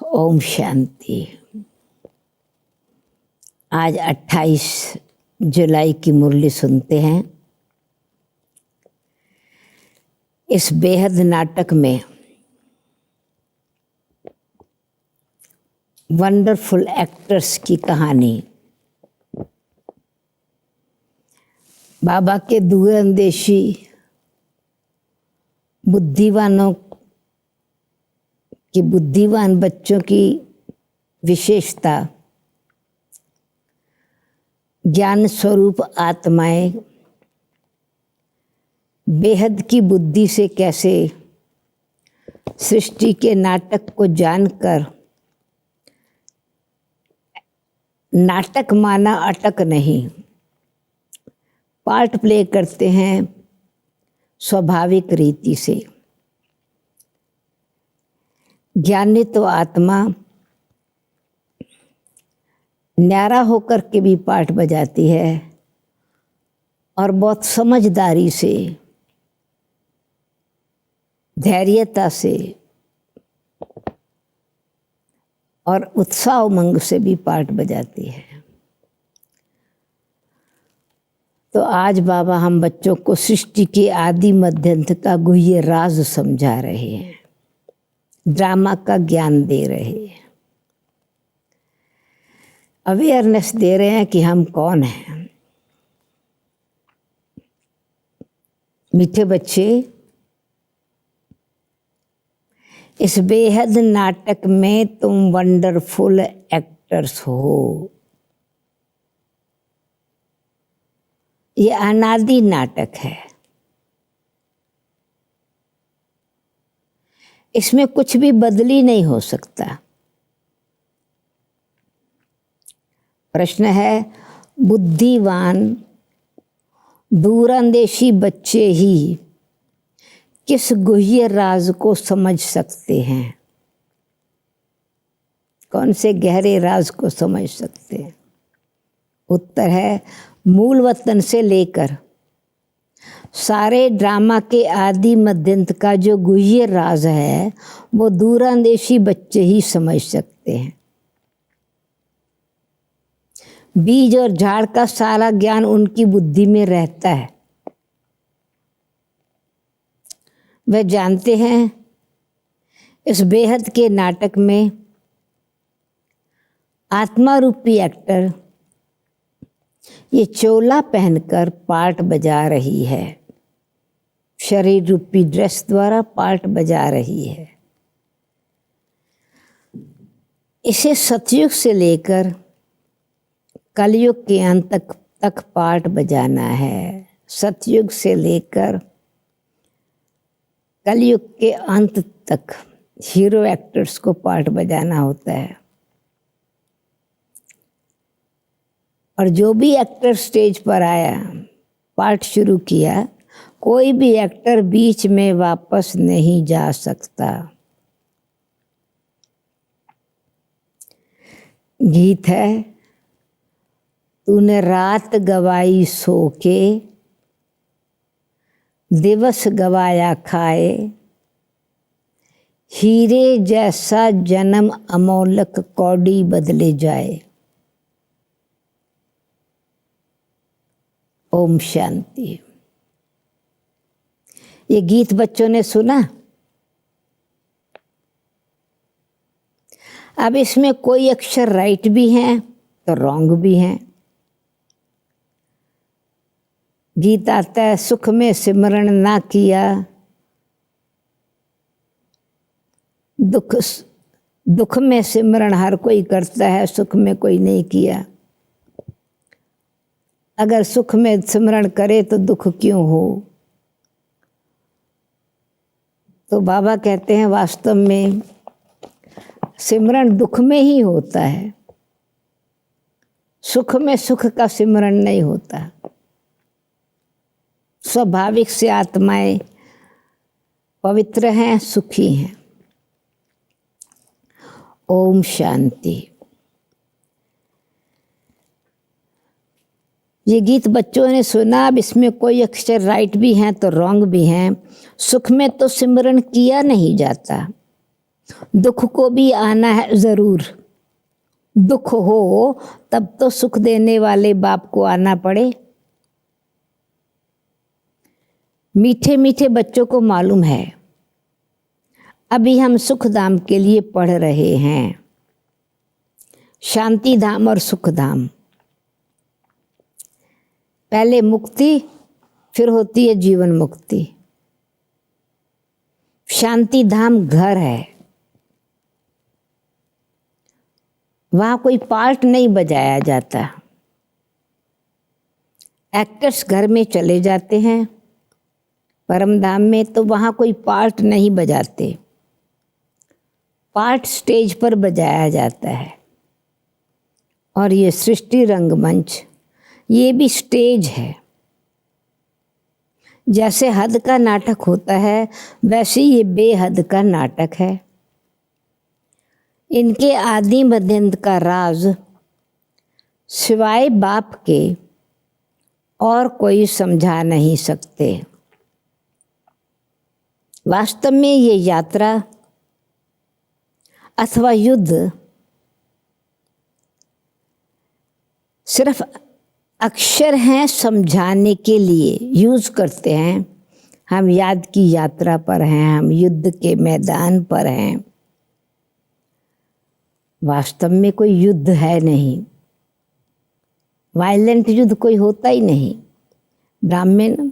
ओम शांति। आज 28 जुलाई की मुरली सुनते हैं। इस बेहद नाटक में वंडरफुल एक्टर्स की कहानी, बाबा के दूरंदेशी बुद्धिवानों की, बुद्धिमान बच्चों की विशेषता, ज्ञान स्वरूप आत्माएं बेहद की बुद्धि से कैसे सृष्टि के नाटक को जानकर नाटक माना अटक नहीं, पार्ट प्ले करते हैं स्वाभाविक रीति से। ज्ञानी तो आत्मा न्यारा होकर के भी पार्ट बजाती है और बहुत समझदारी से, धैर्यता से और उत्साह उमंग से भी पार्ट बजाती है। तो आज बाबा हम बच्चों को सृष्टि के आदि मध्यांत का गुह्य राज समझा रहे हैं, ड्रामा का ज्ञान दे रहे हैं, अवेयरनेस दे रहे हैं कि हम कौन हैं। मीठे बच्चे, इस बेहद नाटक में तुम वंडरफुल एक्टर्स हो। ये अनादि नाटक है, इसमें कुछ भी बदली नहीं हो सकता। प्रश्न है, बुद्धिवान दूरंदेशी बच्चे ही किस गुह्य राज को समझ सकते हैं? कौन से गहरे राज को समझ सकते हैं? उत्तर है, मूल वतन से लेकर सारे ड्रामा के आदि मध्यंत का जो गुह्य राज है वो दूरंदेशी बच्चे ही समझ सकते हैं। बीज और झाड़ का सारा ज्ञान उनकी बुद्धि में रहता है। वे जानते हैं इस बेहद के नाटक में आत्मा रूपी एक्टर ये चोला पहनकर पार्ट बजा रही है, शरीर रूपी ड्रेस द्वारा पार्ट बजा रही है। इसे सतयुग से लेकर कलयुग के अंत तक पार्ट बजाना है। सतयुग से लेकर कलयुग के अंत तक हीरो एक्टर्स को पार्ट बजाना होता है। और जो भी एक्टर स्टेज पर आया, पार्ट शुरू किया, कोई भी एक्टर बीच में वापस नहीं जा सकता। गीत है, तूने रात गवाई सो के, दिवस गवाया खाए, हीरे जैसा जन्म अमोलक कौड़ी बदले जाए। ओम शांति। ये गीत बच्चों ने सुना। अब इसमें कोई अक्षर राइट भी हैं तो रॉन्ग भी हैं। गीत आता है, सुख में सिमरण ना किया, दुख में सिमरण हर कोई करता है, सुख में कोई नहीं किया। अगर सुख में सिमरण करे तो दुख क्यों हो? तो बाबा कहते हैं वास्तव में सिमरण दुख में ही होता है, सुख में सुख का सिमरण नहीं होता। स्वाभाविक से आत्माएं पवित्र हैं, सुखी हैं। ओम शांति। ये गीत बच्चों ने सुना। अब इसमें कोई अक्षर राइट भी हैं तो रॉन्ग भी हैं। सुख में तो सिमरण किया नहीं जाता, दुख को भी आना है ज़रूर। दुख हो तब तो सुख देने वाले बाप को आना पड़े। मीठे मीठे बच्चों को मालूम है अभी हम सुख धाम के लिए पढ़ रहे हैं, शांति धाम और सुख धाम। पहले मुक्ति, फिर होती है जीवन मुक्ति। शांति धाम घर है, वहाँ कोई पार्ट नहीं बजाया जाता। एक्टर्स घर में चले जाते हैं परम धाम में, तो वहाँ कोई पार्ट नहीं बजाते, पार्ट स्टेज पर बजाया जाता है। और ये सृष्टि रंगमंच, ये भी स्टेज है। जैसे हद का नाटक होता है, वैसे ये बेहद का नाटक है। इनके आदि मध्यांत का राज सिवाय बाप के और कोई समझा नहीं सकते। वास्तव में ये यात्रा अथवा युद्ध सिर्फ अक्षर हैं समझाने के लिए, यूज करते हैं। हम याद की यात्रा पर हैं, हम युद्ध के मैदान पर हैं। वास्तव में कोई युद्ध है नहीं, वायलेंट युद्ध कोई होता ही नहीं। ब्राह्मण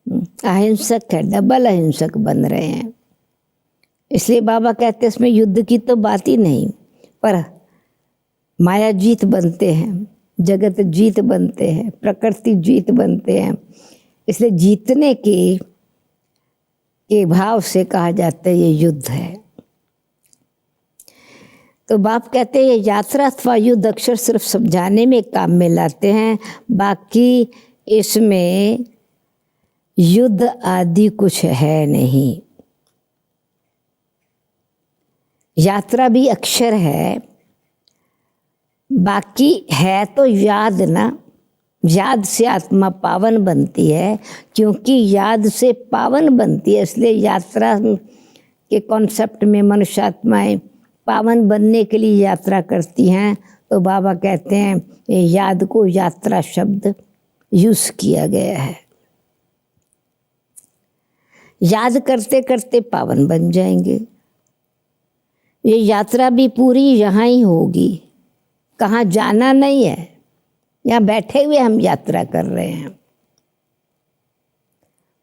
अहिंसक है, डबल अहिंसक बन रहे हैं। इसलिए बाबा कहते हैं इसमें युद्ध की तो बात ही नहीं, पर माया जीत बनते हैं, जगत जीत बनते हैं, प्रकृति जीत बनते हैं। इसलिए जीतने के भाव से कहा जाता है ये युद्ध है। तो बाप कहते हैं ये यात्रा अथवा युद्ध अक्षर सिर्फ समझाने में काम में लाते हैं, बाकी इसमें युद्ध आदि कुछ है नहीं। यात्रा भी अक्षर है, बाकी है तो याद ना। याद से आत्मा पावन बनती है, क्योंकि याद से पावन बनती है। इसलिए यात्रा के कॉन्सेप्ट में मनुष्य आत्माएं पावन बनने के लिए यात्रा करती हैं। तो बाबा कहते हैं ये याद को यात्रा शब्द यूज किया गया है। याद करते करते पावन बन जाएंगे। ये यात्रा भी पूरी यहाँ ही होगी, कहाँ जाना नहीं है। यहाँ बैठे हुए हम यात्रा कर रहे हैं।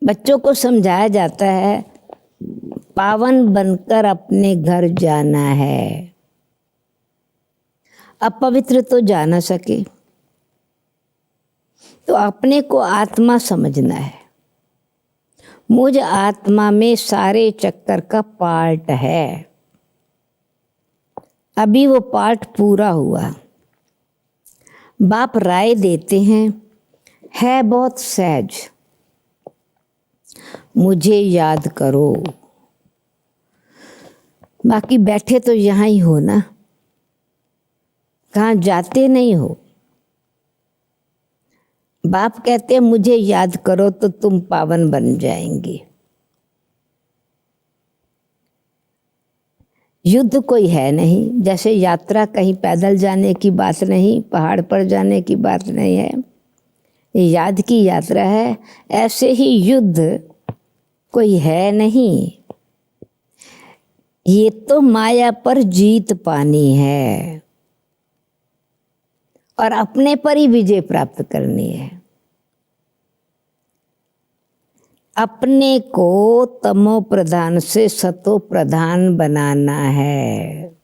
बच्चों को समझाया जाता है पावन बनकर अपने घर जाना है। अपवित्र तो जा ना सके, तो अपने को आत्मा समझना है। मुझ आत्मा में सारे चक्कर का पार्ट है। अभी वो पार्ट पूरा हुआ। बाप राय देते हैं, है बहुत सहज, मुझे याद करो। बाकी बैठे तो यहाँ ही हो ना, कहाँ जाते नहीं हो। बाप कहते हैं मुझे याद करो तो तुम पावन बन जाएंगे। युद्ध कोई है नहीं। जैसे यात्रा कहीं पैदल जाने की बात नहीं, पहाड़ पर जाने की बात नहीं है, ये याद की यात्रा है। ऐसे ही युद्ध कोई है नहीं, ये तो माया पर जीत पानी है और अपने पर ही विजय प्राप्त करनी है। अपने को तमो प्रधान से सतो प्रधान बनाना है।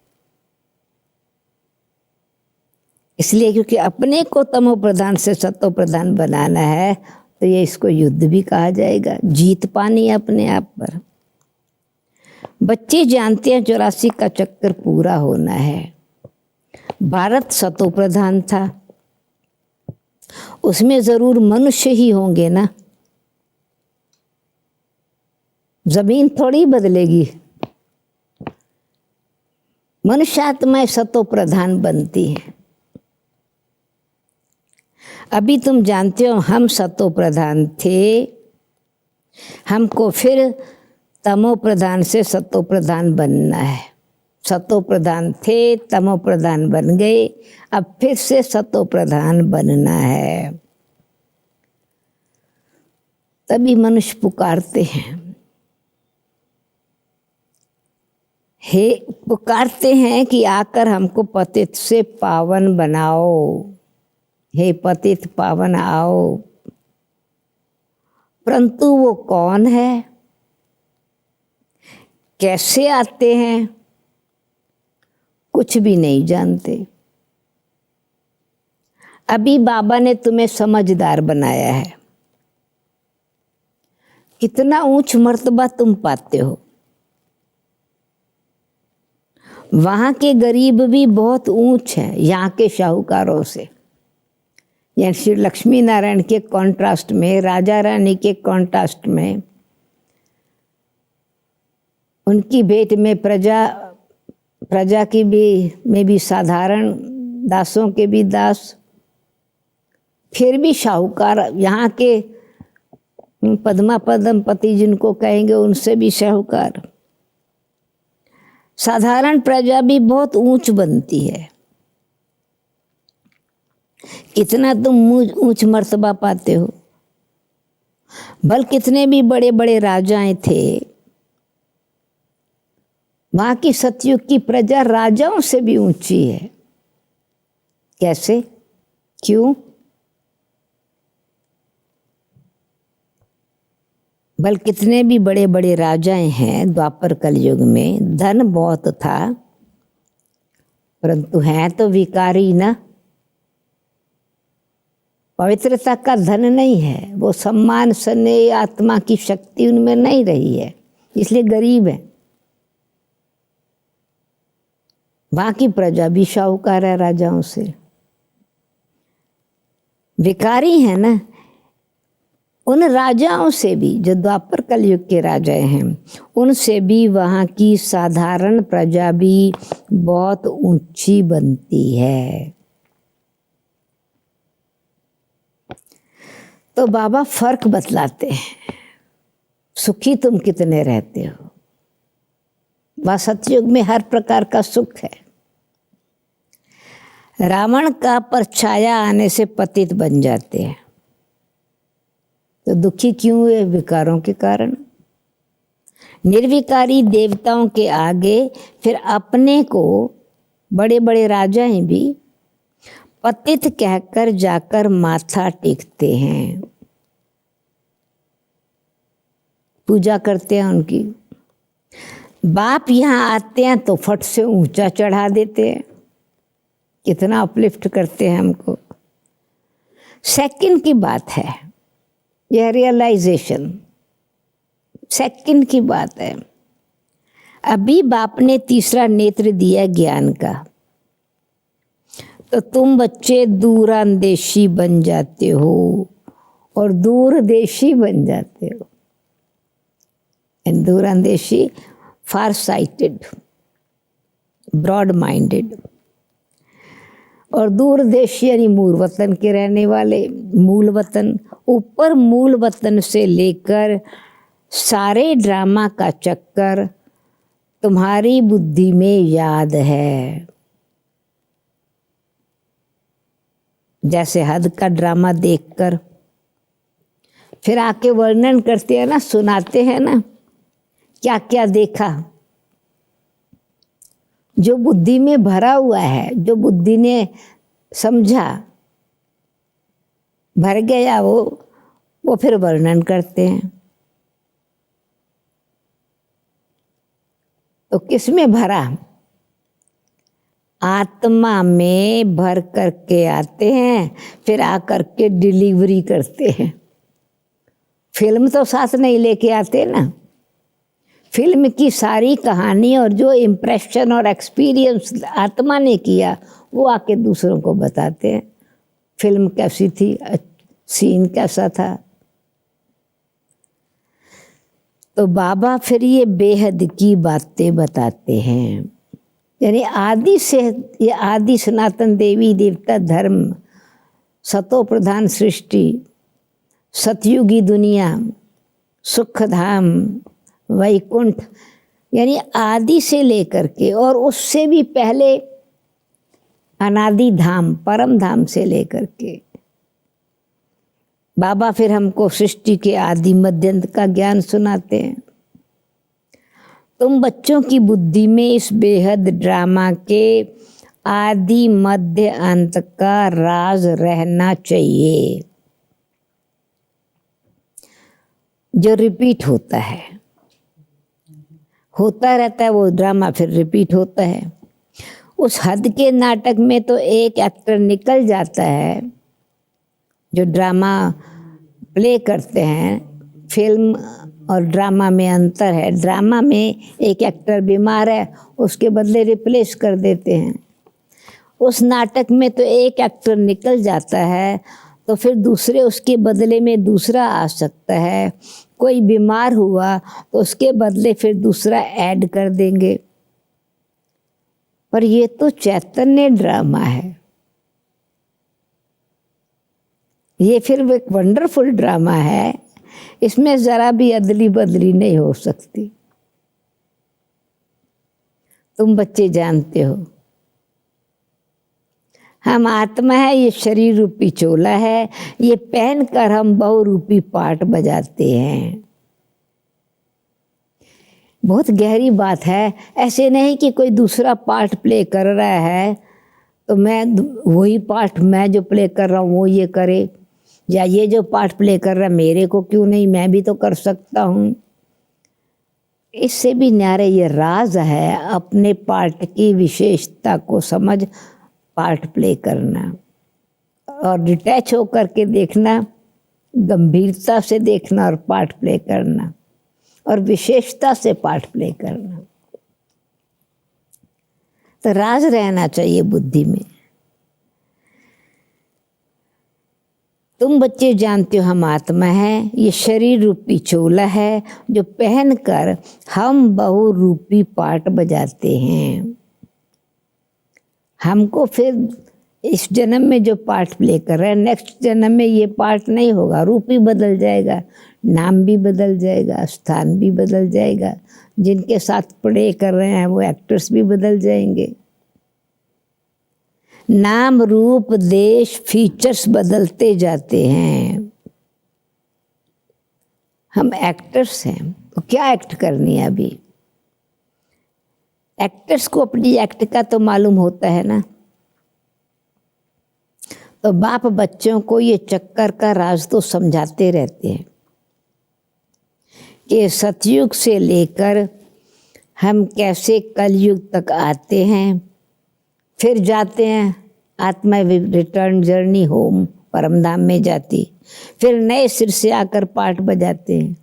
इसलिए क्योंकि अपने को तमो प्रधान से सतो प्रधान बनाना है, तो ये इसको युद्ध भी कहा जाएगा। जीत पानी अपने आप पर। बच्चे जानते हैं 84 का चक्कर पूरा होना है। भारत सतो प्रधान था, उसमें जरूर मनुष्य ही होंगे ना, जमीन थोड़ी बदलेगी। मनुष्य आत्माएं सतो प्रधान बनती हैं। अभी तुम जानते हो हम सतो प्रधान थे, हमको फिर तमो प्रधान से सतो प्रधान बनना है। सतो प्रधान थे, तमो प्रधान बन गए, अब फिर से सतो प्रधान बनना है। तभी मनुष्य पुकारते हैं, पुकारते हैं कि आकर हमको पतित से पावन बनाओ, हे पतित पावन आओ। परंतु वो कौन है, कैसे आते हैं, कुछ भी नहीं जानते। अभी बाबा ने तुम्हें समझदार बनाया है, कितना ऊंच मर्तबा तुम पाते हो। वहाँ के गरीब भी बहुत ऊंच हैं यहाँ के शाहूकारों से। यानी श्री लक्ष्मी नारायण के कॉन्ट्रास्ट में, राजा रानी के कॉन्ट्रास्ट में, उनकी भेंट में प्रजा की भी में भी साधारण, दासों के भी दास, फिर भी शाहूकार, यहाँ के पद्मा पद्मपति जिनको कहेंगे उनसे भी शाहूकार। साधारण प्रजा भी बहुत ऊंच बनती है। कितना तुम ऊंच मर्तबा पाते हो। भल कितने भी बड़े बड़े राजाएं थे, वहां की सतयुग की प्रजा राजाओं से भी ऊंची है। कैसे, क्यों? भल कितने भी बड़े बड़े राजाएं हैं द्वापर कलयुग में, धन बहुत था, परंतु हैं तो विकारी ना। पवित्रता का धन नहीं है, वो सम्मान, स्नेह, आत्मा की शक्ति उनमें नहीं रही है, इसलिए गरीब है। वहां की प्रजा भी शाहूकार है राजाओं से, विकारी है ना। उन राजाओं से भी, जो द्वापर कलयुग के राजा हैं, उनसे भी वहाँ की साधारण प्रजा भी बहुत ऊंची बनती है। तो बाबा फर्क बतलाते हैं, सुखी तुम कितने रहते हो। वह सतयुग में हर प्रकार का सुख है। रावण का परछाया आने से पतित बन जाते हैं, तो दुखी क्यों हुए? विकारों के कारण। निर्विकारी देवताओं के आगे फिर अपने को बड़े बड़े राजाएं भी पतित कहकर जाकर माथा टेकते हैं, पूजा करते हैं उनकी। बाप यहाँ आते हैं तो फट से ऊंचा चढ़ा देते हैं, कितना अपलिफ्ट करते हैं हमको। सेकंड की बात है यह, रियलाइजेशन सेकंड की बात है। अभी बाप ने तीसरा नेत्र दिया ज्ञान का, तो तुम बच्चे दूरांदेशी बन जाते हो और दूरदेशी बन जाते हो। एंड दूरांदेशी, फार साइटेड, ब्रॉड माइंडेड, और दूरदेशी यानी मूल वतन के रहने वाले। मूल वतन, ऊपर मूल वतन से लेकर सारे ड्रामा का चक्कर तुम्हारी बुद्धि में याद है। जैसे हद का ड्रामा देखकर फिर आके वर्णन करते हैं ना, सुनाते हैं ना, क्या क्या देखा। जो बुद्धि में भरा हुआ है, जो बुद्धि ने समझा, भर गया, वो फिर वर्णन करते हैं। तो किस में भरा? आत्मा में भर करके आते हैं, फिर आकर के डिलीवरी करते हैं। फिल्म तो साथ नहीं लेके आते ना। फिल्म की सारी कहानी और जो इम्प्रेशन और एक्सपीरियंस आत्मा ने किया, वो आके दूसरों को बताते हैं। फिल्म कैसी थी, सीन कैसा था। तो बाबा फिर ये बेहद की बातें बताते हैं। यानी आदि से, ये आदि सनातन देवी देवता धर्म, सतो प्रधान सृष्टि, सतयुगी दुनिया, सुखधाम, वैकुंठ, यानी आदि से लेकर के और उससे भी पहले अनादि धाम, परम धाम से लेकर के बाबा फिर हमको सृष्टि के आदि मध्यंत का ज्ञान सुनाते हैं। तुम बच्चों की बुद्धि में इस बेहद ड्रामा के आदि मध्य अंत का राज रहना चाहिए, जो रिपीट होता रहता है वो ड्रामा फिर रिपीट होता है। उस हद के नाटक में तो एक एक्टर निकल जाता है, जो ड्रामा प्ले करते हैं। फिल्म और ड्रामा में अंतर है। ड्रामा में एक एक्टर बीमार है, उसके बदले रिप्लेस कर देते हैं। उस नाटक में तो एक एक्टर निकल जाता है, तो फिर दूसरे उसके बदले में दूसरा आ सकता है। कोई बीमार हुआ तो उसके बदले फिर दूसरा ऐड कर देंगे। पर ये तो चैतन्य ड्रामा है, ये फिर एक वंडरफुल ड्रामा है। इसमें जरा भी अदली बदली नहीं हो सकती। तुम बच्चे जानते हो, हम आत्मा है, ये शरीर रूपी चोला है, ये पहनकर हम बहुरूपी पार्ट बजाते हैं। बहुत गहरी बात है। ऐसे नहीं कि कोई दूसरा पार्ट प्ले कर रहा है तो मैं वही पार्ट, मैं जो प्ले कर रहा हूँ वो ये करे, या ये जो पार्ट प्ले कर रहा है मेरे को क्यों नहीं, मैं भी तो कर सकता हूँ। इससे भी न्यारे ये राज है, अपने पार्ट की विशेषता को समझ पार्ट प्ले करना और डिटैच होकर के देखना, गंभीरता से देखना और पार्ट प्ले करना और विशेषता से पार्ट प्ले करना। तो राज रहना चाहिए बुद्धि में। तुम बच्चे जानते हो हम आत्मा है, ये शरीर रूपी चोला है, जो पहनकर हम बहुरूपी पार्ट बजाते हैं। हमको फिर इस जन्म में जो पार्ट प्ले कर रहे हैं, नेक्स्ट जन्म में ये पार्ट नहीं होगा, रूप ही बदल जाएगा, नाम भी बदल जाएगा, स्थान भी बदल जाएगा, जिनके साथ प्ले कर रहे हैं वो एक्टर्स भी बदल जाएंगे। नाम रूप देश फीचर्स बदलते जाते हैं। हम एक्टर्स हैं, तो क्या एक्ट करनी है अभी? एक्टर्स को अपनी एक्ट का तो मालूम होता है ना। तो बाप बच्चों को ये चक्कर का राज तो समझाते रहते हैं कि सतयुग से लेकर हम कैसे कलयुग तक आते हैं, फिर जाते हैं, आत्मा रिटर्न जर्नी होम, परमधाम में जाती, फिर नए सिर से आकर पार्ट बजाते हैं।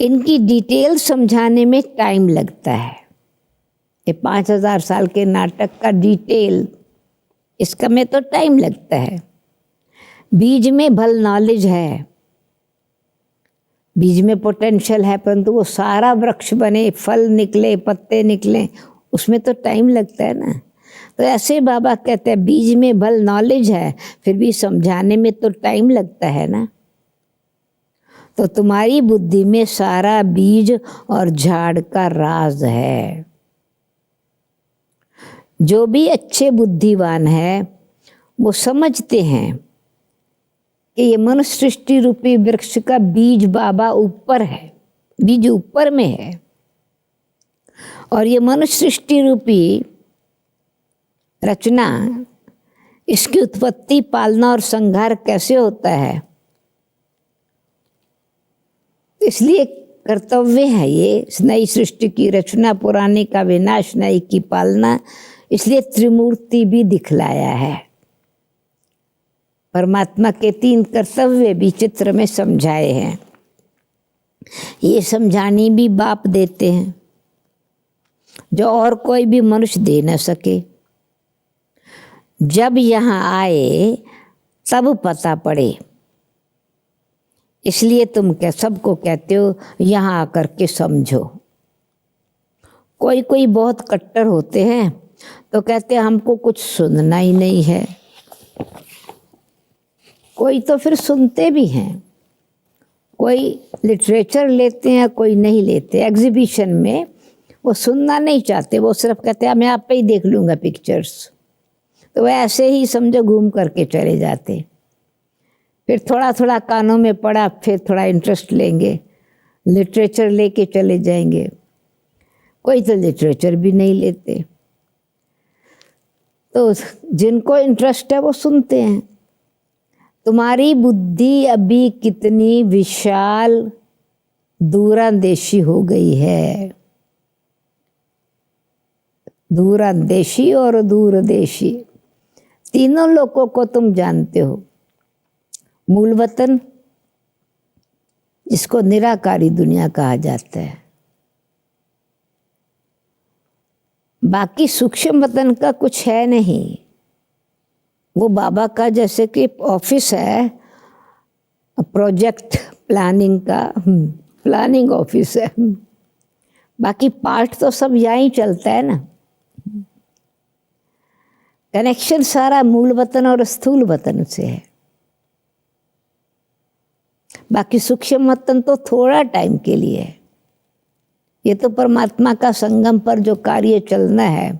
इनकी डिटेल समझाने में टाइम लगता है। ये 5000 साल के नाटक का डिटेल, इसका में तो टाइम लगता है। बीज में भल नॉलेज है, बीज में पोटेंशियल है, परंतु वो सारा वृक्ष बने, फल निकले, पत्ते निकले, उसमें तो टाइम लगता है ना। तो ऐसे बाबा कहते हैं बीज में भल नॉलेज है, फिर भी समझाने में तो टाइम लगता है ना। तो तुम्हारी बुद्धि में सारा बीज और झाड़ का राज है। जो भी अच्छे बुद्धिवान है वो समझते हैं कि ये मनुष्य सृष्टि रूपी वृक्ष का बीज बाबा ऊपर है, बीज ऊपर में है, और ये मनुष्य सृष्टि रूपी रचना, इसकी उत्पत्ति, पालना और संहार कैसे होता है, इसलिए कर्तव्य है ये नई सृष्टि की रचना, पुराने का विनाश, नई की पालना। इसलिए त्रिमूर्ति भी दिखलाया है। परमात्मा के 3 कर्तव्य भी चित्र में समझाए हैं। ये समझानी भी बाप देते हैं, जो और कोई भी मनुष्य दे न सके। जब यहाँ आए तब पता पड़े, इसलिए तुम सबको कहते हो यहाँ आकर के समझो। कोई कोई बहुत कट्टर होते हैं तो कहते हैं हमको कुछ सुनना ही नहीं है। कोई तो फिर सुनते भी हैं, कोई लिटरेचर लेते हैं, कोई नहीं लेते। एग्जीबिशन में वो सुनना नहीं चाहते, वो सिर्फ कहते हैं मैं आप पे ही देख लूँगा पिक्चर्स। तो वह ऐसे ही समझो घूम करके चले जाते। फिर थोड़ा थोड़ा कानों में पड़ा, फिर थोड़ा इंटरेस्ट लेंगे, लिटरेचर लेके चले जाएंगे। कोई तो लिटरेचर भी नहीं लेते। तो जिनको इंटरेस्ट है वो सुनते हैं। तुम्हारी बुद्धि अभी कितनी विशाल दूरंदेशी हो गई है। दूरंदेशी और दूरदेशी तीनों लोगों को तुम जानते हो। मूल वतन, जिसको निराकारी दुनिया कहा जाता है। बाकी सूक्ष्म वतन का कुछ है नहीं। वो बाबा का जैसे कि ऑफिस है, प्रोजेक्ट प्लानिंग का, प्लानिंग ऑफिस है। बाकी पार्ट तो सब यहाँ ही चलता है ना। कनेक्शन सारा मूल वतन और स्थूल वतन से है। बाकी सूक्ष्म वतन तो थोड़ा टाइम के लिए है। ये तो परमात्मा का संगम पर जो कार्य चलना है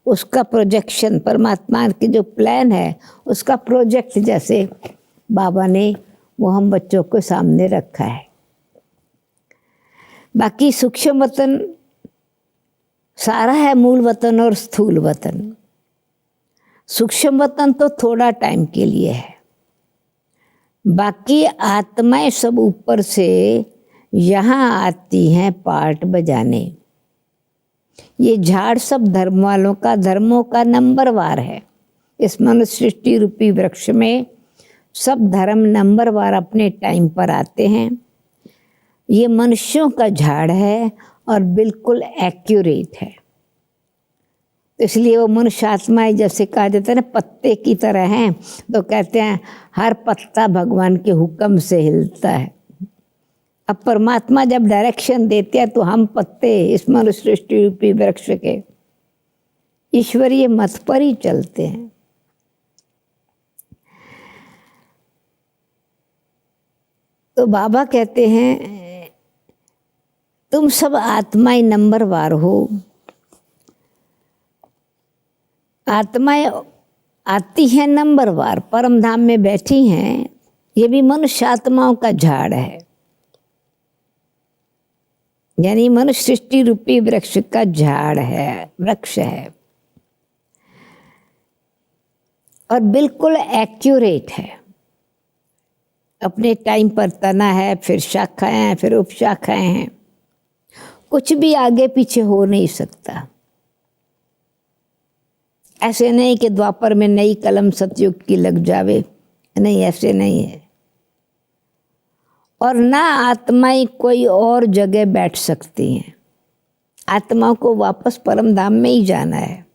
उसका प्रोजेक्शन, परमात्मा के जो प्लान है उसका प्रोजेक्ट जैसे बाबा ने वो हम बच्चों को सामने रखा है। बाकी सूक्ष्म वतन सारा है मूल वतन और स्थूल वतन। सूक्ष्म वतन तो थोड़ा टाइम के लिए है। बाकी आत्माएं सब ऊपर से यहाँ आती हैं पार्ट बजाने। ये झाड़ सब धर्म वालों का, धर्मों का नंबरवार है। इस मनुष्य सृष्टि रूपी वृक्ष में सब धर्म नंबरवार अपने टाइम पर आते हैं। ये मनुष्यों का झाड़ है और बिल्कुल एक्यूरेट है। इसलिए वो मनुष्य आत्माएं जैसे कहा जाता है ना, पत्ते की तरह हैं। तो कहते हैं हर पत्ता भगवान के हुक्म से हिलता है। अब परमात्मा जब डायरेक्शन देते हैं तो हम पत्ते इस मनुष्य सृष्टि रूपी वृक्ष के ईश्वरीय मत पर ही चलते हैं। तो बाबा कहते हैं तुम सब आत्माएं नंबरवार हो। आत्माएं आती हैं नंबरवार, परम धाम में बैठी हैं। ये भी मनुष्य आत्माओं का झाड़ है, यानी मनुष्य सृष्टि रूपी वृक्ष का झाड़ है, वृक्ष है और बिल्कुल एक्यूरेट है। अपने टाइम पर तना है, फिर शाखाएं हैं, फिर उपशाखाएं हैं। कुछ भी आगे पीछे हो नहीं सकता। ऐसे नहीं कि द्वापर में नई कलम सतयुग की लग जावे, नहीं, ऐसे नहीं है। और ना आत्माएं कोई और जगह बैठ सकती हैं। आत्माओं को वापस परम धाम में ही जाना है।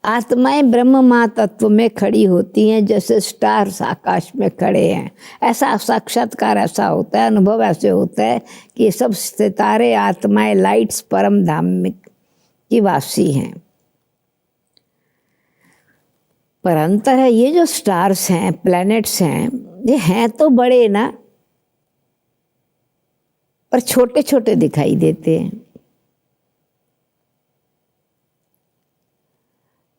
आत्माएं ब्रह्म महातत्व में खड़ी होती हैं, जैसे स्टार्स आकाश में खड़े हैं। ऐसा साक्षात्कार ऐसा होता है, अनुभव ऐसे होता है कि सब सितारे आत्माएं लाइट्स परम धाम में की वासी हैं। पर अंतर है, ये जो स्टार्स हैं, प्लैनेट्स हैं, ये हैं तो बड़े ना, पर छोटे छोटे दिखाई देते हैं।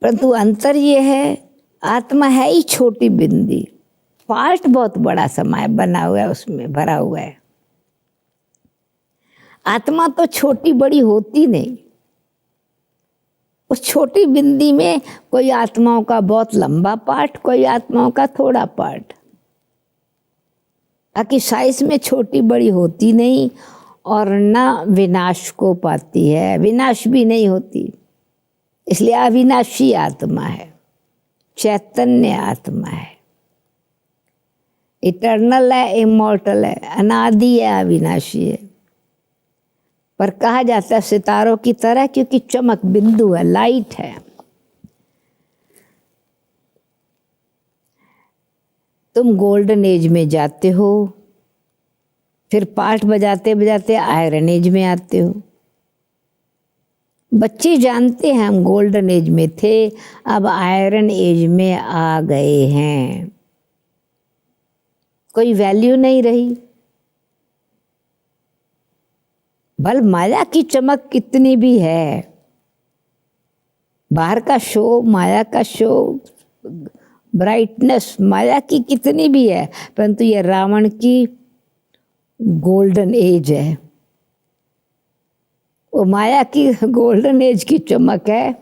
परंतु अंतर ये है, आत्मा है ही छोटी बिंदी, पार्ट बहुत बड़ा समय बना हुआ है, उसमें भरा हुआ है। आत्मा तो छोटी बड़ी होती नहीं। उस छोटी बिंदी में कोई आत्माओं का बहुत लंबा पार्ट, कोई आत्माओं का थोड़ा पार्ट। बाकी साइज में छोटी बड़ी होती नहीं और ना विनाश को पाती है, विनाश भी नहीं होती। इसलिए अविनाशी आत्मा है, चैतन्य आत्मा है, इटर्नल है, इमॉर्टल है, अनादि है, अविनाशी है। पर कहा जाता है सितारों की तरह, क्योंकि चमक बिंदु है, लाइट है। तुम गोल्डन एज में जाते हो, फिर पार्ट बजाते बजाते आयरन एज में आते हो। बच्चे जानते हैं हम गोल्डन एज में थे, अब आयरन एज में आ गए हैं। कोई वैल्यू नहीं रही। भल माया की चमक कितनी भी है, बाहर का शो, माया का शो, ब्राइटनेस माया की कितनी भी है, परंतु ये रावण की गोल्डन एज है, वो माया की गोल्डन एज की चमक है,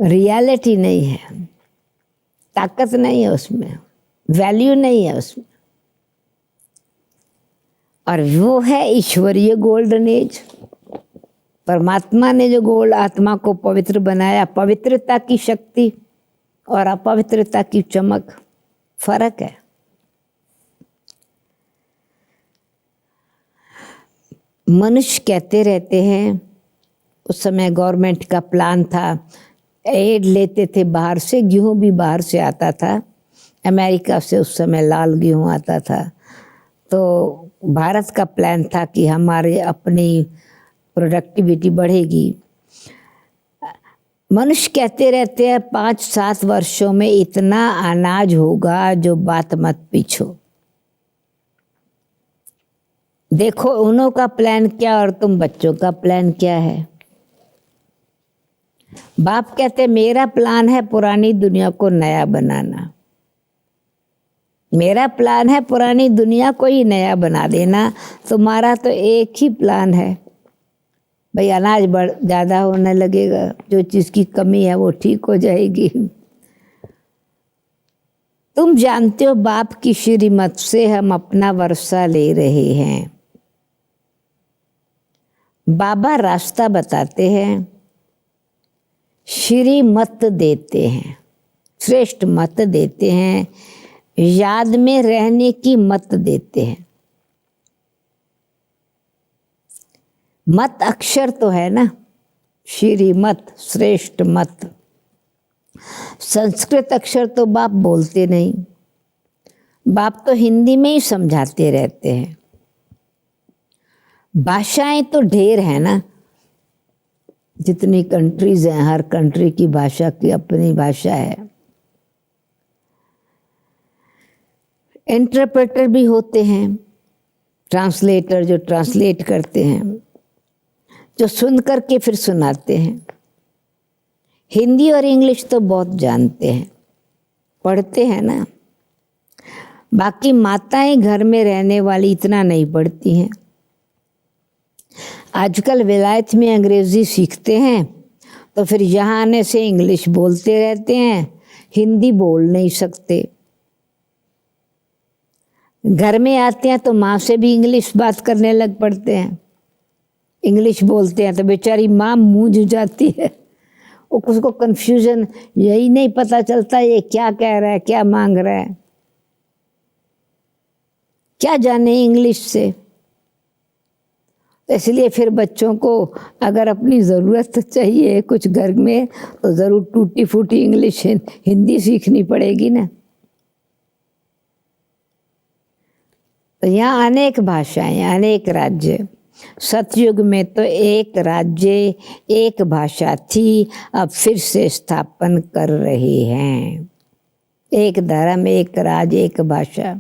रियलिटी नहीं है, ताकत नहीं है उसमें, वैल्यू नहीं है उसमें। और वो है ईश्वरीय गोल्डन एज। परमात्मा ने जो गोल्ड आत्मा को पवित्र बनाया, पवित्रता की शक्ति और अपवित्रता की चमक, फर्क है। मनुष्य कहते रहते हैं, उस समय गवर्नमेंट का प्लान था, एड लेते थे बाहर से, गेहूँ भी बाहर से आता था, अमेरिका से उस समय लाल गेहूँ आता था। तो भारत का प्लान था कि हमारे अपनी प्रोडक्टिविटी बढ़ेगी। मनुष्य कहते रहते हैं 5-7 वर्षों में इतना अनाज होगा जो बात मत पूछो। देखो उन्हों का प्लान क्या और तुम बच्चों का प्लान क्या है। बाप कहते मेरा प्लान है पुरानी दुनिया को नया बनाना, मेरा प्लान है पुरानी दुनिया को ही नया बना देना। तुम्हारा तो एक ही प्लान है, भाई अनाज ज़्यादा होने लगेगा, जो चीज़ की कमी है वो ठीक हो जाएगी। तुम जानते हो बाप की श्रीमत से हम अपना वर्षा ले रहे हैं। बाबा रास्ता बताते हैं, श्रीमत देते हैं, श्रेष्ठ मत देते हैं, याद में रहने की मत देते हैं। मत अक्षर तो है ना, श्रीमत श्रेष्ठ मत। संस्कृत अक्षर तो बाप बोलते नहीं, बाप तो हिंदी में ही समझाते रहते हैं। भाषाएं तो ढेर है ना, जितनी कंट्रीज हैं हर कंट्री की भाषा की अपनी भाषा है। इंटरप्रेटर भी होते हैं, ट्रांसलेटर जो ट्रांसलेट करते हैं, जो सुन करके फिर सुनाते हैं। हिंदी और इंग्लिश तो बहुत जानते हैं, पढ़ते हैं ना। बाकी माताएं घर में रहने वाली इतना नहीं पढ़ती हैं। आजकल विलायत में अंग्रेजी सीखते हैं तो फिर यहाँ आने से इंग्लिश बोलते रहते हैं, हिंदी बोल नहीं सकते। घर में आते हैं तो माँ से भी इंग्लिश बात करने लग पड़ते हैं, इंग्लिश बोलते हैं तो बेचारी माँ मूंझ जाती है, उसको कन्फ्यूजन, यही नहीं पता चलता ये क्या कह रहा है, क्या मांग रहा है, क्या जाने इंग्लिश से। इसलिए फिर बच्चों को अगर अपनी ज़रूरत चाहिए कुछ घर में तो ज़रूर टूटी फूटी इंग्लिश हिंदी सीखनी पड़ेगी ना। तो यहाँ अनेक भाषाएं, अनेक राज्य। सतयुग में तो एक राज्य एक भाषा थी, अब फिर से स्थापन कर रहे हैं। एक धर्म, एक राज्य, एक भाषा।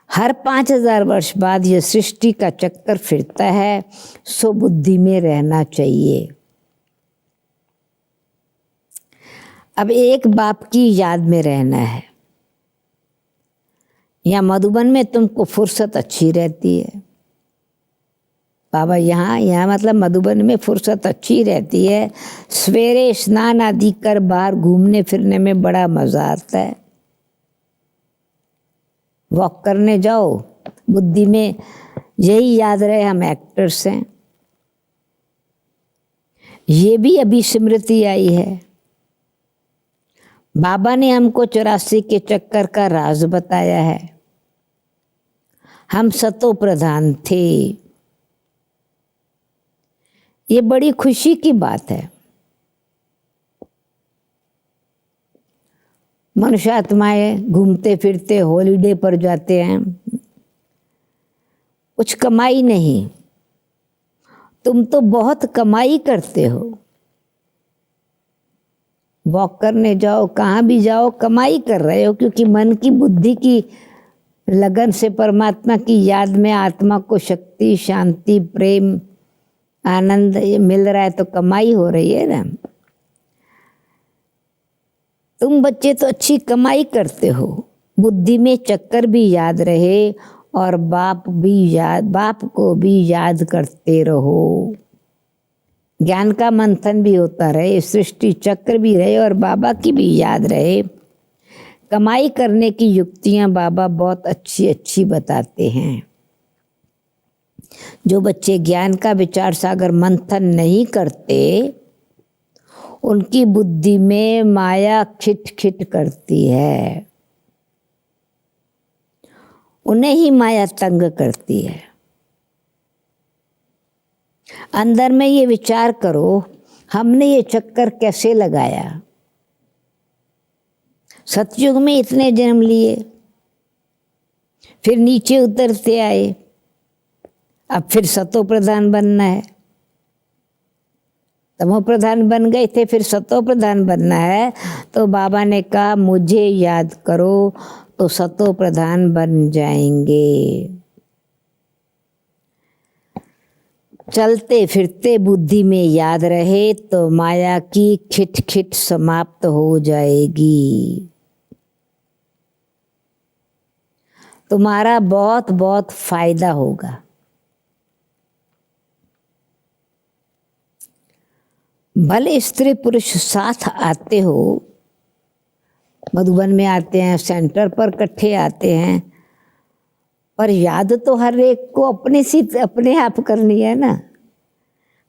हर 5000 वर्ष बाद यह सृष्टि का चक्कर फिरता है, सो बुद्धि में रहना चाहिए। अब एक बाप की याद में रहना है। यहाँ मधुबन में तुमको फुर्सत अच्छी रहती है बाबा, यहाँ मतलब मधुबन में फुर्सत अच्छी रहती है। सवेरे स्नान आदि कर बाहर घूमने फिरने में बड़ा मज़ा आता है। वॉक करने जाओ, बुद्धि में यही याद रहे हम एक्टर्स हैं। ये भी अभी स्मृति आई है। बाबा ने हमको 84 के चक्कर का राज बताया है। हम सतो प्रधान थे, ये बड़ी खुशी की बात है। मनुष्य आत्माएं घूमते फिरते हॉलीडे पर जाते हैं, कुछ कमाई नहीं। तुम तो बहुत कमाई करते हो, वॉक करने जाओ, कहाँ भी जाओ, कमाई कर रहे हो, क्योंकि मन की बुद्धि की लगन से परमात्मा की याद में आत्मा को शक्ति, शांति, प्रेम, आनंद ये मिल रहा है, तो कमाई हो रही है ना। तुम बच्चे तो अच्छी कमाई करते हो, बुद्धि में चक्कर भी याद रहे और बाप को भी याद करते रहो। ज्ञान का मंथन भी होता रहे, सृष्टि चक्र भी रहे और बाबा की भी याद रहे। कमाई करने की युक्तियां बाबा बहुत अच्छी अच्छी बताते हैं। जो बच्चे ज्ञान का विचार सागर मंथन नहीं करते, उनकी बुद्धि में माया खिट करती है, उन्हें ही माया तंग करती है। अंदर में ये विचार करो, हमने ये चक्कर कैसे लगाया। सतयुग में इतने जन्म लिए, फिर नीचे उतरते आए, अब फिर सतो प्रधान बनना है। तमो प्रधान बन गए थे, फिर सतो प्रधान बनना है। तो बाबा ने कहा मुझे याद करो तो सतो प्रधान बन जाएंगे। चलते फिरते बुद्धि में याद रहे तो माया की खिट समाप्त हो जाएगी। तुम्हारा बहुत बहुत फायदा होगा। भले स्त्री पुरुष साथ आते हो, मधुबन में आते हैं, सेंटर पर इकट्ठे आते हैं, पर याद तो हर एक को अपने आप करनी है ना।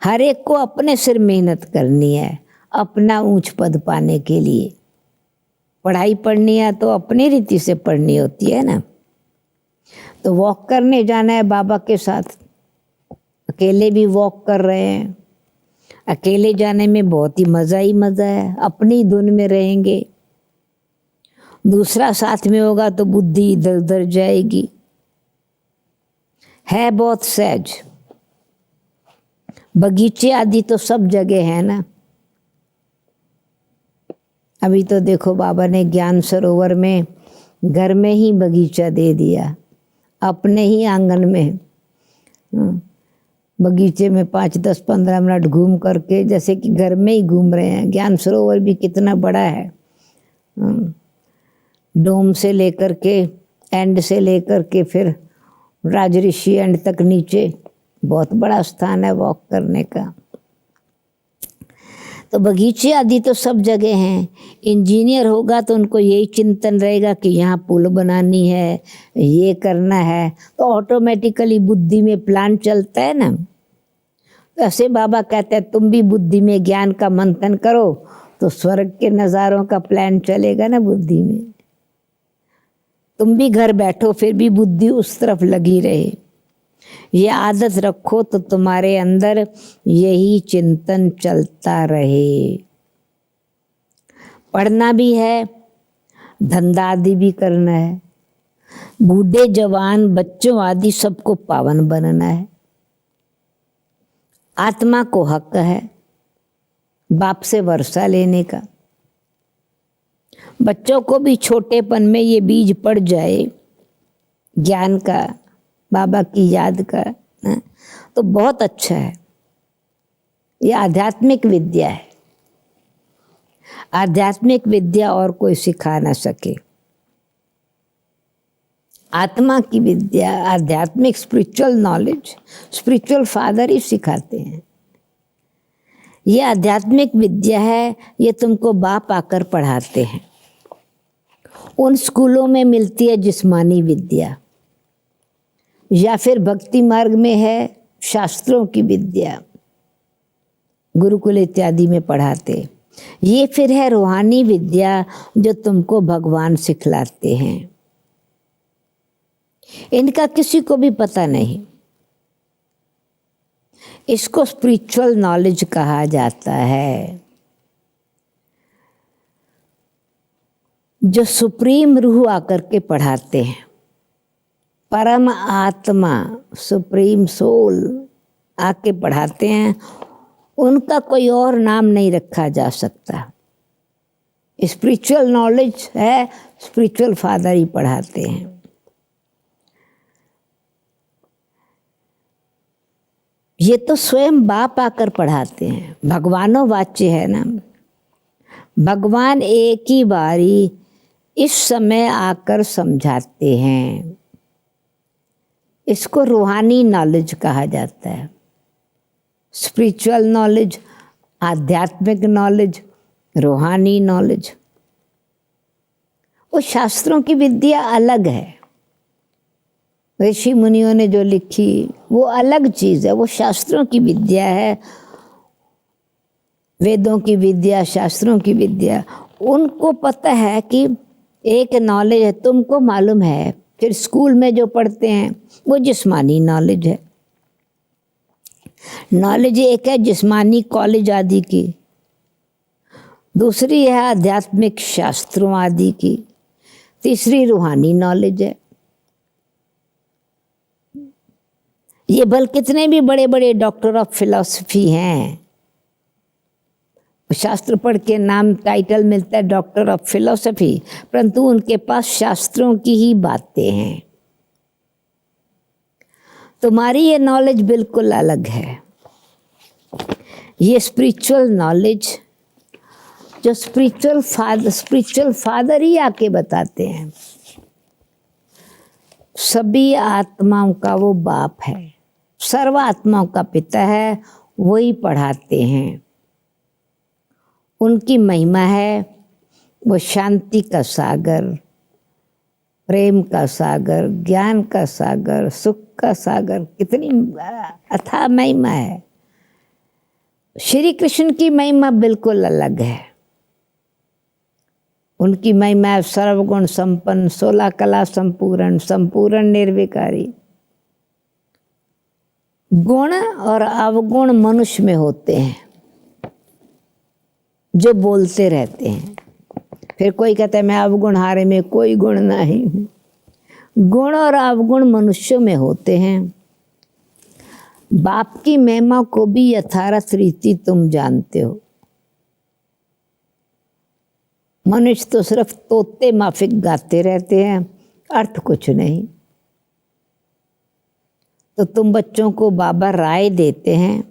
हर एक को अपने सिर मेहनत करनी है अपना ऊंच पद पाने के लिए। पढ़ाई पढ़नी है तो अपनी रीति से पढ़नी होती है ना। तो वॉक करने जाना है बाबा के साथ, अकेले भी वॉक कर रहे हैं। अकेले जाने में बहुत ही मज़ा है, अपनी धुन में रहेंगे। दूसरा साथ में होगा तो बुद्धि इधर उधर जाएगी। है बहुत सहज। बगीचे आदि तो सब जगह है ना। अभी तो देखो बाबा ने ज्ञान सरोवर में घर में ही बगीचा दे दिया, अपने ही आंगन में। बगीचे में 5, 10, 15 मिनट घूम करके जैसे कि घर में ही घूम रहे हैं। ज्ञान सरोवर भी कितना बड़ा है, डोम से लेकर के एंड से लेकर के फिर राजऋषि एंड तक नीचे बहुत बड़ा स्थान है वॉक करने का। तो बगीचे आदि तो सब जगह हैं। इंजीनियर होगा तो उनको यही चिंतन रहेगा कि यहाँ पुल बनानी है, ये करना है, तो ऑटोमेटिकली बुद्धि में प्लान चलता है ना। तो ऐसे बाबा कहते हैं तुम भी बुद्धि में ज्ञान का मंथन करो तो स्वर्ग के नज़ारों का प्लान चलेगा ना बुद्धि में। तुम भी घर बैठो फिर भी बुद्धि उस तरफ लगी रहे। ये आदत रखो तो तुम्हारे अंदर यही चिंतन चलता रहे। पढ़ना भी है, धंधा आदि भी करना है, बूढ़े जवान बच्चों आदि सबको पावन बनना है। आत्मा को हक है बाप से वर्षा लेने का। बच्चों को भी छोटेपन में ये बीज पड़ जाए ज्ञान का, बाबा की याद का, तो बहुत अच्छा है। ये आध्यात्मिक विद्या है। आध्यात्मिक विद्या और कोई सिखा ना सके। आत्मा की विद्या, आध्यात्मिक स्पिरिचुअल नॉलेज स्पिरिचुअल फादर ही सिखाते हैं। ये आध्यात्मिक विद्या है, ये तुमको बाप आकर पढ़ाते हैं। उन स्कूलों में मिलती है जिस्मानी विद्या, या फिर भक्ति मार्ग में है शास्त्रों की विद्या, गुरुकुल इत्यादि में पढ़ाते। ये फिर है रूहानी विद्या जो तुमको भगवान सिखलाते हैं। इनका किसी को भी पता नहीं। इसको स्पिरिचुअल नॉलेज कहा जाता है। जो सुप्रीम रूह आकर के पढ़ाते हैं, परम आत्मा सुप्रीम सोल आके पढ़ाते हैं, उनका कोई और नाम नहीं रखा जा सकता। स्पिरिचुअल नॉलेज है, स्पिरिचुअल फादर ही पढ़ाते हैं। ये तो स्वयं बाप आकर पढ़ाते हैं। भगवानों वाच्य है ना, भगवान एक ही बारी इस समय आकर समझाते हैं। इसको रूहानी नॉलेज कहा जाता है। स्पिरिचुअल नॉलेज, आध्यात्मिक नॉलेज, रूहानी नॉलेज। वो शास्त्रों की विद्या अलग है। ऋषि मुनियों ने जो लिखी वो अलग चीज़ है, वो शास्त्रों की विद्या है। वेदों की विद्या, शास्त्रों की विद्या, उनको पता है कि एक नॉलेज है, तुमको मालूम है। फिर स्कूल में जो पढ़ते हैं वो जिस्मानी नॉलेज है। नॉलेज एक है जिस्मानी कॉलेज आदि की, दूसरी है आध्यात्मिक शास्त्रों आदि की, तीसरी रूहानी नॉलेज है। ये बल कितने भी बड़े बड़े डॉक्टर ऑफ फिलॉसफी हैं, शास्त्र पढ़ के नाम टाइटल मिलता है डॉक्टर ऑफ फिलॉसफी, परंतु उनके पास शास्त्रों की ही बातें हैं। तुम्हारी ये नॉलेज बिल्कुल अलग है। ये स्पिरिचुअल नॉलेज जो स्पिरिचुअल फादर ही आके बताते हैं। सभी आत्माओं का वो बाप है, सर्व आत्माओं का पिता है, वही पढ़ाते हैं। उनकी महिमा है वो शांति का सागर, प्रेम का सागर, ज्ञान का सागर, सुख का सागर। कितनी अथाह महिमा है। श्री कृष्ण की महिमा बिल्कुल अलग है। उनकी महिमा है सर्वगुण संपन्न, 16 कला संपूर्ण, संपूर्ण निर्विकारी। गुण और अवगुण मनुष्य में होते हैं जो बोलते रहते हैं। फिर कोई कहता है मैं अवगुण हारे में कोई गुण नहीं। गुण और अवगुण मनुष्यों में होते हैं। बाप की महिमा को भी यथार्थ रीति तुम जानते हो। मनुष्य तो सिर्फ तोते माफिक गाते रहते हैं, अर्थ कुछ नहीं। तो तुम बच्चों को बाबा राय देते हैं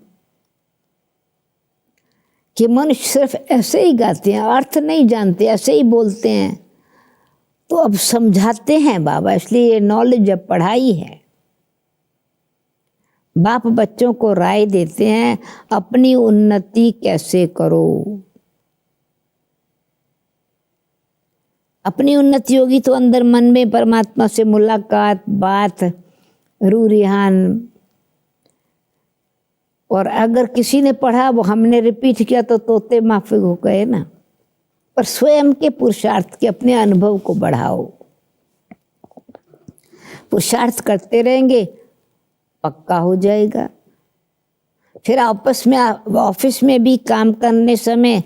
कि मनुष्य सिर्फ ऐसे ही गाते हैं, अर्थ नहीं जानते, ऐसे ही बोलते हैं। तो अब समझाते हैं बाबा, इसलिए ये नॉलेज अब पढ़ाई है। बाप बच्चों को राय देते हैं अपनी उन्नति कैसे करो। अपनी उन्नति होगी तो अंदर मन में परमात्मा से मुलाकात, बात, रूह रिहान। और अगर किसी ने पढ़ा वो हमने रिपीट किया तो तोते माफिक हो गए ना। पर स्वयं के पुरुषार्थ के अपने अनुभव को बढ़ाओ। पुरुषार्थ करते रहेंगे पक्का हो जाएगा। फिर आपस में ऑफिस में भी काम करने समय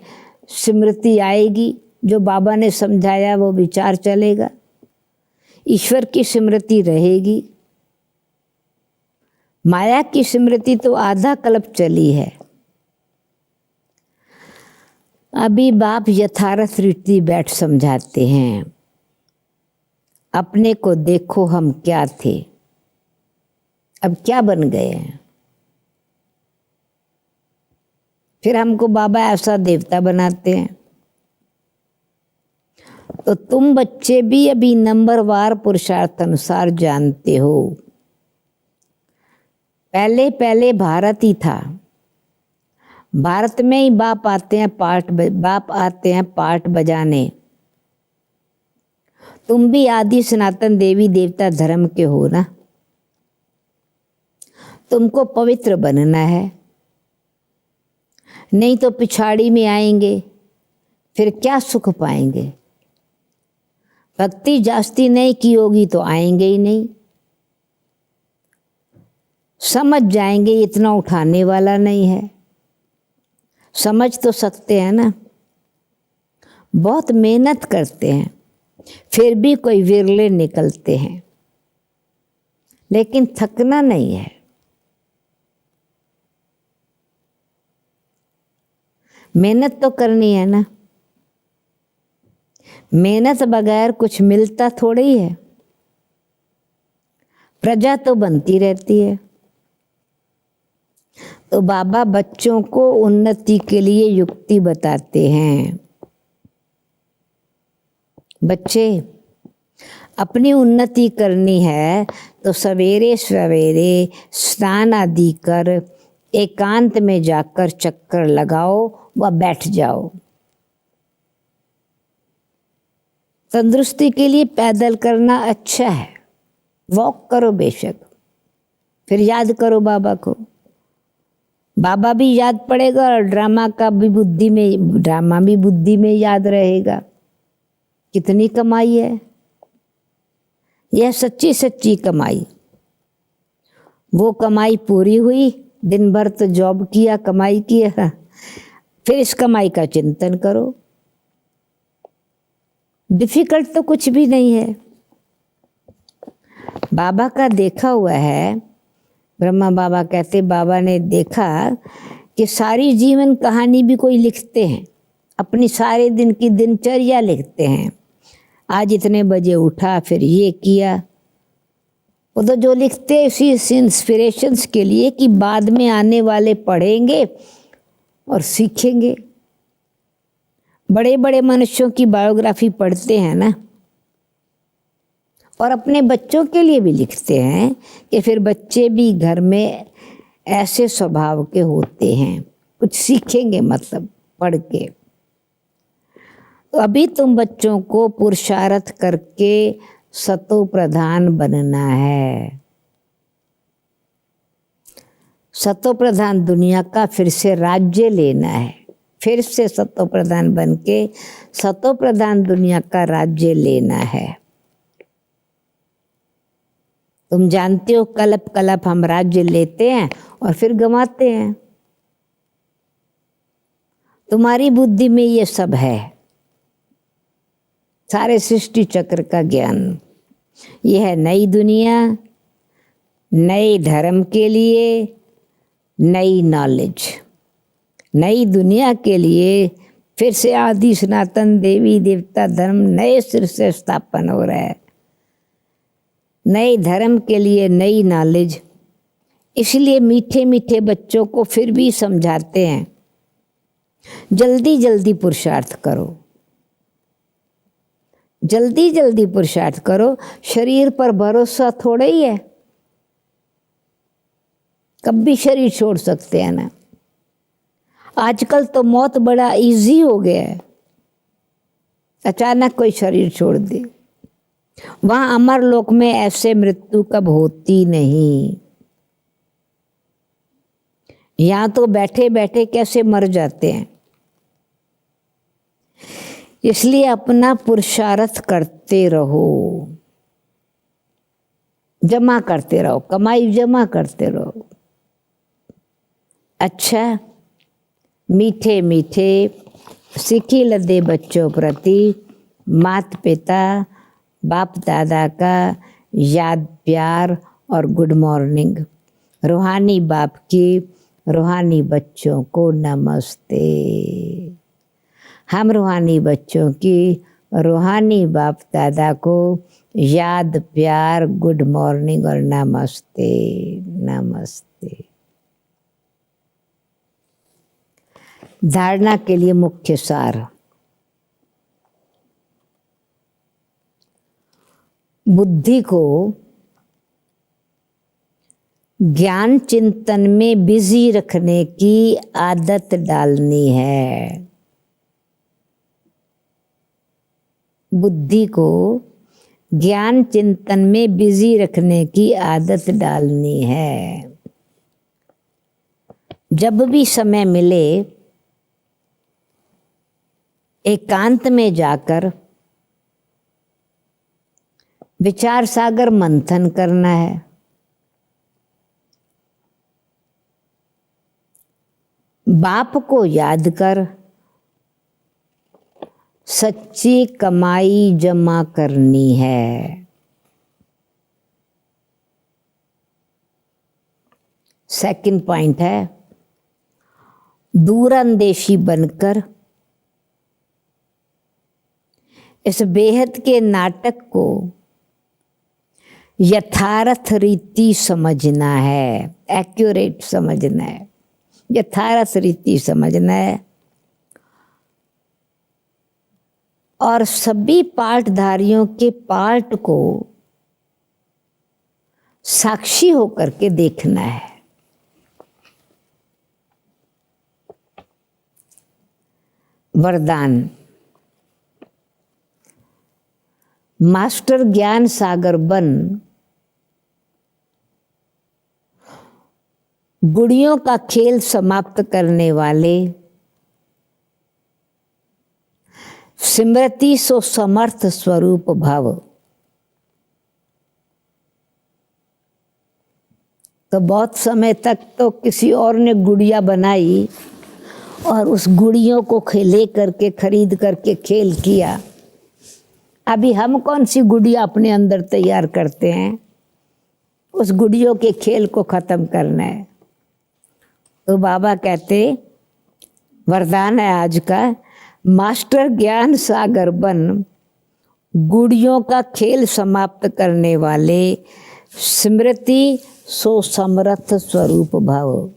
स्मृति आएगी, जो बाबा ने समझाया वो विचार चलेगा, ईश्वर की स्मृति रहेगी। माया की स्मृति तो आधा कल्प चली है। अभी बाप यथार्थ रीति बैठ समझाते हैं। अपने को देखो हम क्या थे, अब क्या बन गए हैं। फिर हमको बाबा ऐसा देवता बनाते हैं। तो तुम बच्चे भी अभी नंबरवार पुरुषार्थ अनुसार जानते हो। पहले पहले भारत ही था। भारत में ही बाप आते हैं पाठ बजाने। तुम भी आदि सनातन देवी देवता धर्म के हो ना। तुमको पवित्र बनना है, नहीं तो पिछाड़ी में आएंगे, फिर क्या सुख पाएंगे। भक्ति जास्ती नहीं की होगी तो आएंगे ही नहीं। समझ जाएंगे इतना उठाने वाला नहीं है। समझ तो सकते हैं ना। बहुत मेहनत करते हैं, फिर भी कोई विरले निकलते हैं, लेकिन थकना नहीं है। मेहनत तो करनी है ना। मेहनत बगैर कुछ मिलता थोड़ी ही है, प्रजा तो बनती रहती है। तो बाबा बच्चों को उन्नति के लिए युक्ति बताते हैं। बच्चे, अपनी उन्नति करनी है तो सवेरे सवेरे स्नान आदि कर एकांत में जाकर चक्कर लगाओ व बैठ जाओ। तंदुरुस्ती के लिए पैदल करना अच्छा है, वॉक करो बेशक, फिर याद करो बाबा को। बाबा भी याद पड़ेगा और ड्रामा भी बुद्धि में याद रहेगा। कितनी कमाई है यह, सच्ची सच्ची कमाई। वो कमाई पूरी हुई, दिन भर तो जॉब किया, कमाई किया, फिर इस कमाई का चिंतन करो। डिफिकल्ट तो कुछ भी नहीं है। बाबा का देखा हुआ है, ब्रह्मा बाबा कहते बाबा ने देखा कि सारी जीवन कहानी भी कोई लिखते हैं, अपनी सारे दिन की दिनचर्या लिखते हैं। आज इतने बजे उठा, फिर ये किया। वो तो जो लिखते हैं इसी इंस्पिरेशंस के लिए कि बाद में आने वाले पढ़ेंगे और सीखेंगे। बड़े बड़े मनुष्यों की बायोग्राफी पढ़ते हैं ना, और अपने बच्चों के लिए भी लिखते हैं कि फिर बच्चे भी घर में ऐसे स्वभाव के होते हैं, कुछ सीखेंगे मतलब पढ़ के। तो अभी तुम बच्चों को पुरुषार्थ करके सतो प्रधान बनना है। सतो प्रधान दुनिया का फिर से राज्य लेना है, फिर से सतो प्रधान बन के सतो प्रधान दुनिया का राज्य लेना है। तुम जानते हो कलप कलप हम राज्य लेते हैं और फिर गंवाते हैं। तुम्हारी बुद्धि में ये सब है, सारे सृष्टि चक्र का ज्ञान। यह है नई दुनिया, नए धर्म के लिए नई नॉलेज। नई दुनिया के लिए फिर से आदि सनातन देवी देवता धर्म नए सिर से स्थापन हो रहा है। नए धर्म के लिए नई नॉलेज। इसलिए मीठे मीठे बच्चों को फिर भी समझाते हैं, जल्दी जल्दी पुरुषार्थ करो, जल्दी जल्दी पुरुषार्थ करो। शरीर पर भरोसा थोड़ा ही है, कब भी शरीर छोड़ सकते हैं ना। आजकल तो मौत बड़ा इजी हो गया है, अचानक कोई शरीर छोड़ दे। वहां अमर लोक में ऐसे मृत्यु कब होती नहीं। यहां तो बैठे बैठे कैसे मर जाते हैं। इसलिए अपना पुरुषार्थ करते रहो, जमा करते रहो, कमाई जमा करते रहो। अच्छा, मीठे मीठे सीखी लदे बच्चों प्रति माता पिता बाप दादा का याद प्यार और गुड मॉर्निंग। रूहानी बाप की रूहानी बच्चों को नमस्ते। हम रूहानी बच्चों की रूहानी बाप दादा को याद प्यार गुड मॉर्निंग और नमस्ते नमस्ते। धारणा के लिए मुख्य सार। बुद्धि को ज्ञान चिंतन में बिजी रखने की आदत डालनी है। बुद्धि को ज्ञान चिंतन में बिजी रखने की आदत डालनी है। जब भी समय मिले एकांत में जाकर विचार सागर मंथन करना है। बाप को याद कर सच्ची कमाई जमा करनी है। सेकंड पॉइंट है, दूरंदेशी बनकर इस बेहद के नाटक को यथार्थ रीति समझना है, एक्यूरेट समझना है, यथार्थ रीति समझना है। और सभी पाठधारियों के पाठ को साक्षी होकर के देखना है। वरदान। मास्टर ज्ञान सागर बन गुड़ियों का खेल समाप्त करने वाले, स्मृति सो समर्थ स्वरूप भव। तो बहुत समय तक तो किसी और ने गुड़िया बनाई और उस गुड़ियों को ले करके खरीद करके खेल किया। अभी हम कौन सी गुड़िया अपने अंदर तैयार करते हैं? उस गुड़ियों के खेल को खत्म करना है। तो बाबा कहते, वरदान है आज का, मास्टर ज्ञान सागर बन गुड़ियों का खेल समाप्त करने वाले, स्मृति सो समर्थ स्वरूप भाव।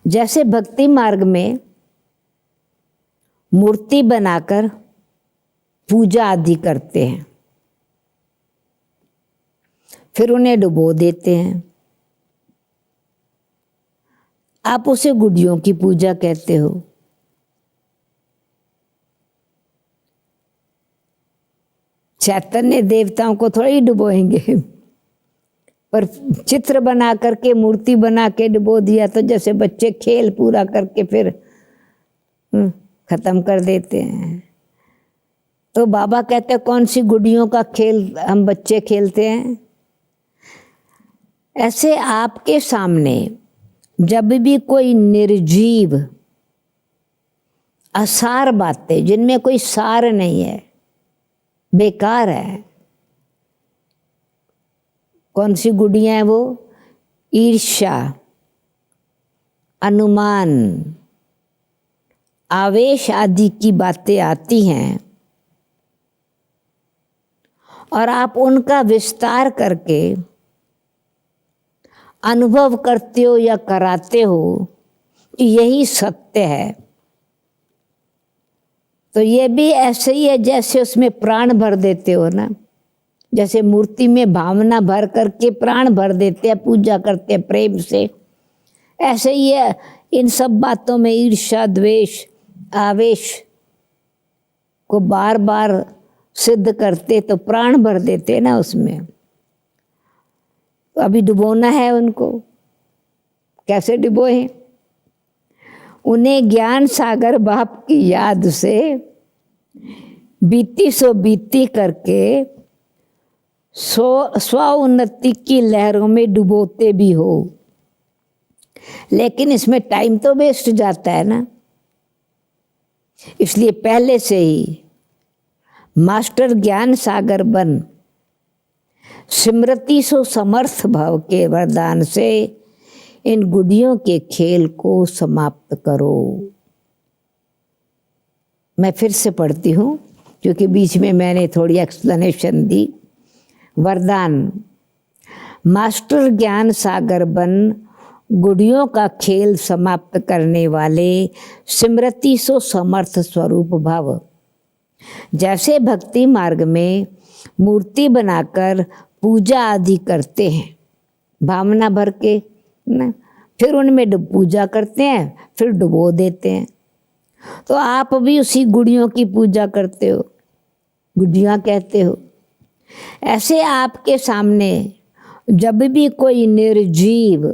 जैसे भक्ति मार्ग में मूर्ति बनाकर पूजा आदि करते हैं, फिर उन्हें डुबो देते हैं, आप उसे गुड़ियों की पूजा कहते हो। चैतन्य देवताओं को थोड़ी डुबोएंगे, पर चित्र बना करके मूर्ति बना के डुबो दिया तो जैसे बच्चे खेल पूरा करके फिर खत्म कर देते हैं। तो बाबा कहते हैं कौन सी गुड़ियों का खेल हम बच्चे खेलते हैं? ऐसे आपके सामने जब भी कोई निर्जीव असार बातें, जिनमें कोई सार नहीं है, बेकार है, कौन सी गुड़ियां हैं वो? ईर्ष्या, अनुमान, आवेश आदि की बातें आती हैं और आप उनका विस्तार करके अनुभव करते हो या कराते हो कि यही सत्य है। तो ये भी ऐसे ही है जैसे उसमें प्राण भर देते हो ना, जैसे मूर्ति में भावना भर करके प्राण भर देते हैं, पूजा करते हैं प्रेम से, ऐसे ही है इन सब बातों में ईर्ष्या, द्वेष, आवेश को बार बार सिद्ध करते तो प्राण भर देते ना उसमें। तो अभी डुबोना है उनको। कैसे डुबोए? उन्हें ज्ञान सागर बाप की याद से बीती सो बीती करके स्व उन्नति की लहरों में डुबोते भी हो। लेकिन इसमें टाइम तो वेस्ट जाता है ना, इसलिए पहले से ही मास्टर ज्ञान सागर बन स्मृति सो समर्थ भाव के वरदान से इन गुड़ियों के खेल को समाप्त करो। मैं फिर से पढ़ती हूँ क्योंकि बीच में मैंने थोड़ी एक्सप्लेनेशन दी। वरदान। मास्टर ज्ञान सागर बन गुड़ियों का खेल समाप्त करने वाले, स्मृति सो समर्थ स्वरूप भाव। जैसे भक्ति मार्ग में मूर्ति बनाकर पूजा आदि करते हैं, भावना भर के ना, फिर उनमें पूजा करते हैं, फिर डुबो देते हैं। तो आप भी उसी गुड़ियों की पूजा करते हो, गुड़ियाँ कहते हो। ऐसे आपके सामने जब भी कोई निर्जीव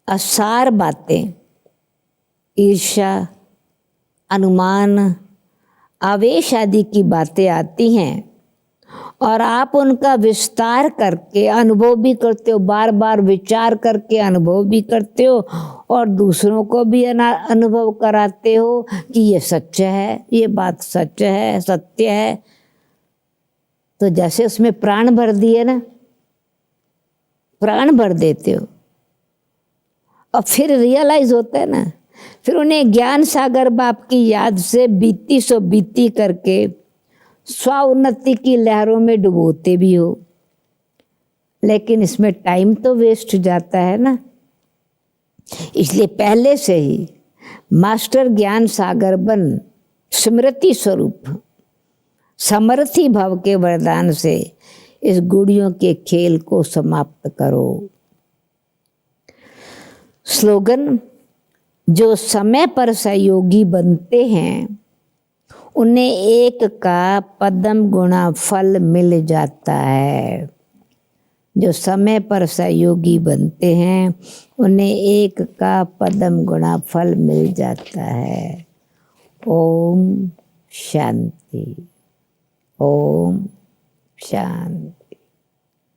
असार बातें, ईर्ष्या, अनुमान, आवेश आदि की बातें आती हैं और आप उनका विस्तार करके अनुभव भी करते हो, बार बार विचार करके अनुभव भी करते हो और दूसरों को भी अनुभव कराते हो कि ये सच है, ये बात सच है, सत्य है। तो जैसे उसमें प्राण भर दिए ना, प्राण भर देते हो और फिर रियलाइज होता है ना फिर उन्हें ज्ञान सागर बाप की याद से बीती सो बीती करके स्वाउन्नति की लहरों में डुबोते भी हो, लेकिन इसमें टाइम तो वेस्ट जाता है ना। इसलिए पहले से ही मास्टर ज्ञान सागर बन स्मृति स्वरूप समर्थी भव के वरदान से इस गुड़ियों के खेल को समाप्त करो। स्लोगन, जो समय पर सहयोगी बनते हैं उन्हें एक का पद्म गुणा फल मिल जाता है। जो समय पर सहयोगी बनते हैं उन्हें एक का पद्म गुणा फल मिल जाता है। ओम शांति। ओम शांति।